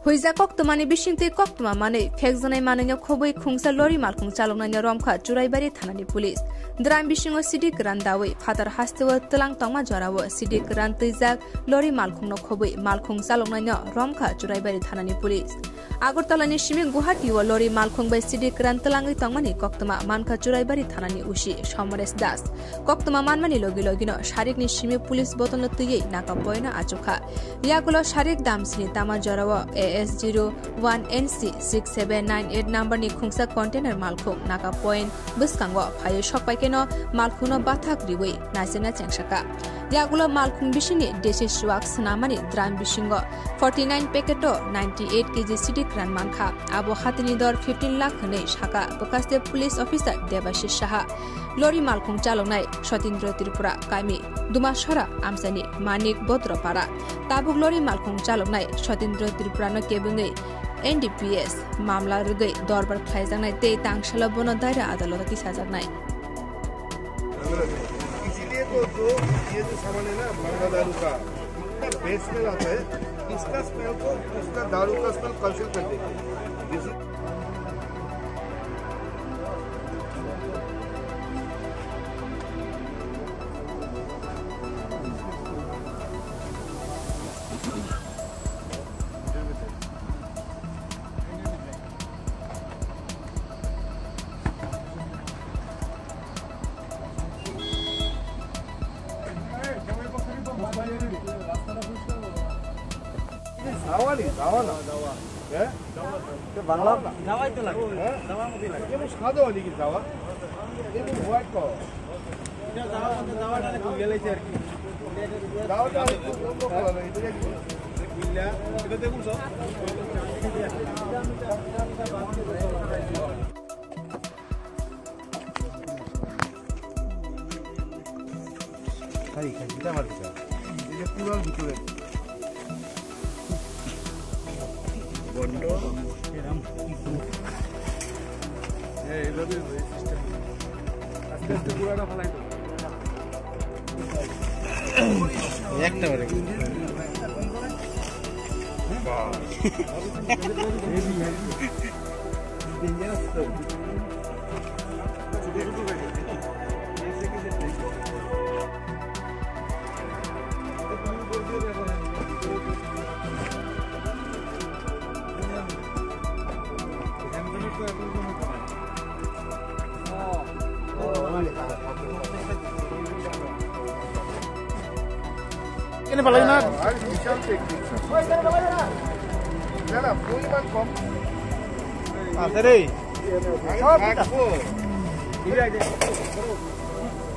Huiza Koktomani Bishinte Koktoma Mane, Fexone Mananya Kobe Kungsa Lori Malkung Chalonanya Romkha, Churaibar Thanani Police. Dram Bishingo Sidhi Grandawe, Father Hastewa, Telang Toma Jorawa, Sidhi Grantizak, Lori Malkung no Kobe, Malkung Salonanya, Romkha, Churaibar Thanani Police. Agortalani Shimi Guhati or Lori Malkung by Sidhi Grantalangi Tongmani, Koktoma, Manka Churaibar Thanani Ushi, Shomores Das. Koktoma Manmani Logilogino, Sharik Nishimi Police Botonotuye, Naka Boina Achuka. Yagulo Sharik Damsni Tama Jorawa, AS01NC 6798 number ni Kungsa container Malkung, Naka Point, Buskangwa, Payo Shop Pakeno, Malkuno Batak Riwe, Nasena Changshaka. Yagulo Malkung Bishini, Deshi Shuak Sanamani, Dram Bishingo, 49 Peketo, 98 kg City Grand Manka, Abu Hatinidor 15 lakh Nesh Haka, Bokaste Police Officer Devashish Shaha, Lori Malkung Chalonai, Satindra Tripura, Kaimi, Dumashara, Amsani, Manik Botropara, Tabuk Lori Malkung Chalonai, Satindra Tripurano Kebungai, NDPS, Mamla Rugai, Dorbar Kaizanai, Te Tang Shalabono Daira Adaloti Sazanai. तो ये जो सामान है ना महंगा दारू का इतना बेस में आता है इसका स्मेल को उसका दारू का स्मेल कैंसिल कर देगा Dawa nih, dawa lah. Ya? Ke Bangla? Dawa itu lagi. Dawa mesti lagi. Ini mus khado lagi dawa. Ini buat kok. Ya dawa ada gule cer. Dawa ada gule itu ya. Gila. Kita tengok so. Hari kita mati kan. Ini pulang gitu ya. Bondo, eram itu. Itu tuh sistem. Aspek pura na falai. Ekta bore. Wow. Dangerous to. Ini paling nak. Mana? Full man kom. Tadi. Aku. Ini aja.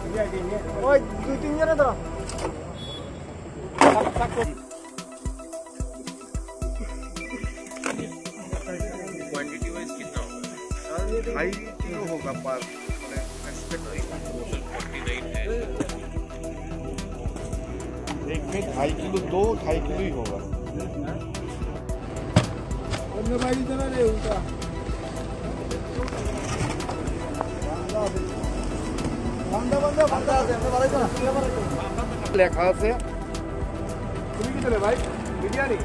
Ini aja. Oh, kucingnya ada. Quantity wise कितना होगा? High kilo होगा पर expect 49 है। एक में 2.5 kilo 2.5 kilo ही होगा। बंदा भाई चला रे उनका। बंदा से हमने वाले चला। लेखा से। तुम्ही कितने भाई? बिरयानी।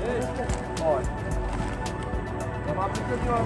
और। अब आप कितने क्यों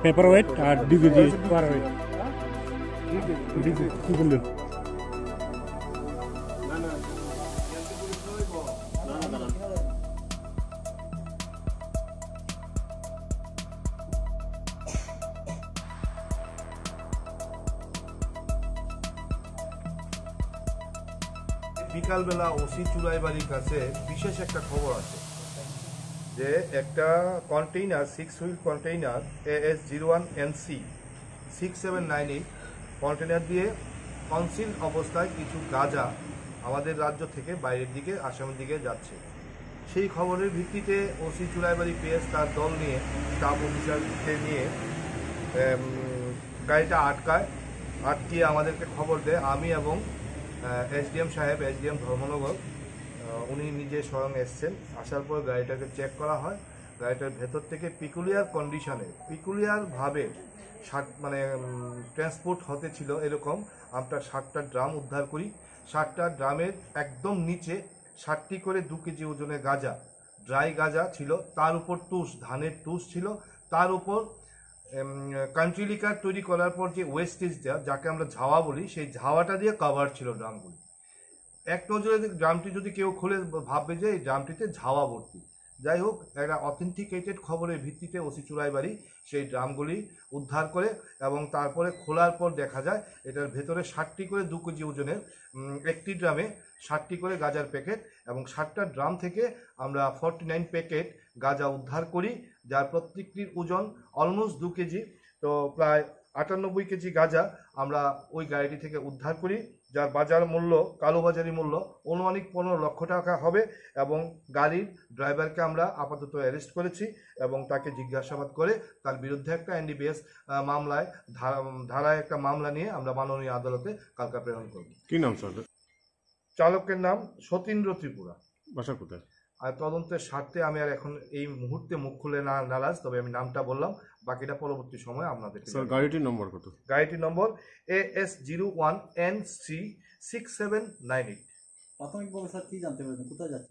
paperweight or DVD paperweight? DVD. বিকাল বেলা ওসি চুরাইবাড়ির কাছে বিশেষ একটা খবর আছে যে একটা container 6 wheel container AS01NC 6798 container দিয়ে কনসিল অবস্থায় কিছু গাঁজা আমাদের রাজ্য থেকে বাইরের দিকে আসামের দিকে যাচ্ছে। সেই খবরের ভিত্তিতে ওসি চুরাইবাড়ি পিএস তার দল নিয়ে স্টাফ অফিসারকে নিয়ে গাড়িটা আটকিয়ে আমাদেরকে খবর দেয়। আমি এবং এসডিএম সাহেব, এসডিএম ধর্মনগর, উনি নিজে স্বয়ং এসছেন। আসার পর গাড়িটাকে চেক করা হয়। গাড়িটার ভেতর থেকে পিকুলিয়ারভাবে মানে ট্রান্সপোর্ট হতে ছিল এরকম আমরা 60টা ড্রাম উদ্ধার করি। 60টা ড্রামের একদম নিচে 60টি করে 2 কেজি ওজনের গাঁজা, ড্রাই গাঁজা ছিল। তার উপর ধানের টুস ছিল। তার উপর কান্ট্রি লিকার তৈরি করার পর যে ওয়েস্টেজটা, যাকে আমরা ঝাওয়া বলি, সেই ঝাওয়াটা দিয়ে কভার ছিল ড্রামগুলি। এক নজরে ড্রামটি যদি কেউ খুলে ভাববে যে এই ড্রামটিতে ঝাওয়া ভর্তি। যাই হোক, একটা অথেন্টিকেটেড খবরের ভিত্তিতে ওসি চুরাইবাড়ি সেই ড্রামগুলি উদ্ধার করে এবং তারপরে খোলার পর দেখা যায় এটার ভেতরে 60টি করে 2 কেজি ওজনের, একটি ড্রামে 60টি করে গাঁজার প্যাকেট, এবং 60টা ড্রাম থেকে আমরা 49 প্যাকেট গাঁজা উদ্ধার করি, যার প্রত্যেকটির ওজন অলমোস্ট 2 কেজি। তো প্রায় 98 কেজি গাঁজা আমরা ওই গাড়িটি থেকে উদ্ধার করি, যার বাজার মূল্য, কালোবাজারি মূল্য অনুমানিক 15 লক্ষ টাকা হবে। এবং গাড়ির ড্রাইভারকে আমরা আপাতত অ্যারেস্ট করেছি এবং তাকে জিজ্ঞাসাবাদ করে তার বিরুদ্ধে একটা এনডিপিএস মামলায় ধারায় একটা মামলা নিয়ে আমরা মাননীয় আদালতে কালকা প্রেরণ করব। কি নাম স্যার? চালকের নাম সতীন্দ্র ত্রিপুরা। বাসা কোথায়? আর তদন্তের স্বার্থে আমি আর এখন এই মুহূর্তে মুখ খুলে নারাজ, তবে আমি নামটা বললাম, বাকিটা পরবর্তী সময় আপনাদের। স্যার গাড়িটির নম্বর কত? গাড়িটির নম্বর AS01NC6798। প্রাথমিকভাবে স্যার কি জানতে পারবেন, কোথায় যাচ্ছে?